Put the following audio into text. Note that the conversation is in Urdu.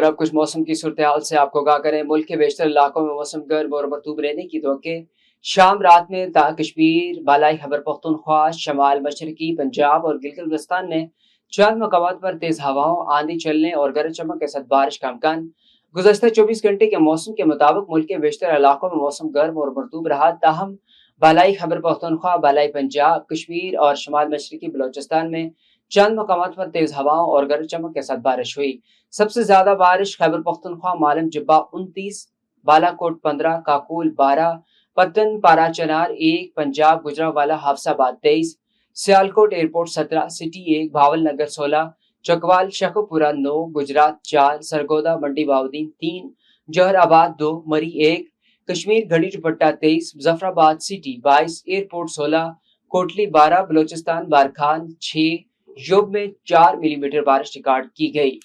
اور اب کچھ موسم کی صورتحال سے آپ کو آگاہ کریں۔ ملک کے بیشتر علاقوں میں موسم گرم اور مرطوب رہنے کی توقع۔ شام رات میں تا کشمیر، بالائی خیبر پختونخوا، شمال مشرقی پنجاب اور گلگت بلتستان میں چند مقامات پر تیز ہواؤں، آندھی چلنے اور گرج چمک کے ساتھ بارش کا امکان۔ گزشتہ 24 گھنٹے کے موسم کے مطابق ملک کے بیشتر علاقوں میں موسم گرم اور مرطوب رہا، تاہم بالائی خیبر پختونخوا، بالائی پنجاب، کشمیر اور شمال مشرقی بلوچستان میں چند مقامات پر تیز ہواؤں اور گرج چمک کے ساتھ بارش ہوئی۔ سب سے زیادہ بارش خیبر پختونخوا، مالم جبہ 29، بالا کوٹ 15، کاکول 12، پتن پارا چنار 1، پنجاب گجرانوالہ حافظ آباد 23، سیالکوٹ ایئرپورٹ 17، سٹی 1، بھاول نگر 16، چکوال شیخوپورہ 9، گجرات 4، سرگودا منڈی باؤدین 3، جوہر آباد 2، مری 1، کشمیر گھڑی دوپٹہ 23، مظفر آباد سٹی 22، ایئرپورٹ 16، کوٹلی 12، بلوچستان بارکھان 6، یوب میں 4 ملی میٹر بارش ریکارڈ کی گئی۔